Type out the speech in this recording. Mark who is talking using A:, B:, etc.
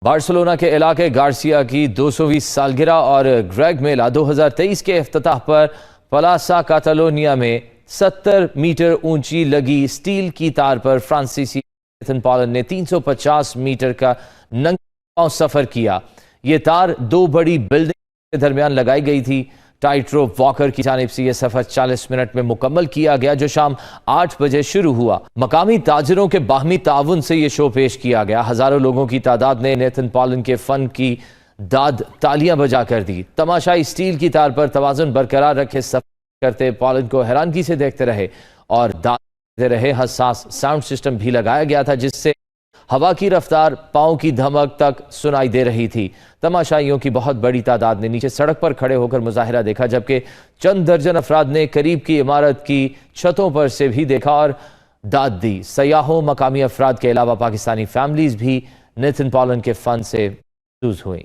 A: Barcelona کے علاقے Garcia کی 200ویں سالگرہ اور گریگ میلہ 2023 کے افتتاح پر پلاسا کاتالونیا میں 70 میٹر اونچی لگی سٹیل کی تار پر فرانسیسی نیتھن پالن نے 350 میٹر کا ننگے پاؤں سفر کیا۔ یہ تار دو بڑی بلڈنگ کے درمیان لگائی گئی تھی۔ ٹائٹ روپ واکر کی جانب سے یہ سفر 40 منٹ میں مکمل کیا گیا جو شام 8 بجے شروع ہوا۔ مقامی تاجروں کے باہمی تعاون سے یہ شو پیش کیا گیا۔ ہزاروں لوگوں کی تعداد نے نیتھن پالن کے فن کی داد تالیاں بجا کر دی۔ تماشائی سٹیل کی تار پر توازن برقرار رکھے سفر کرتے پالن کو حیرانگی سے دیکھتے رہے اور داد دیتے رہے۔ حساس ساؤنڈ سسٹم بھی لگایا گیا تھا جس سے ہوا کی رفتار پاؤں کی دھمک تک سنائی دے رہی تھی۔ تماشائیوں کی بہت بڑی تعداد نے نیچے سڑک پر کھڑے ہو کر مظاہرہ دیکھا جبکہ چند درجن افراد نے قریب کی عمارت کی چھتوں پر سے بھی دیکھا اور داد دی۔ سیاحوں، مقامی افراد کے علاوہ پاکستانی فیملیز بھی نیتھن پالن کے فن سے محظوظ ہوئیں۔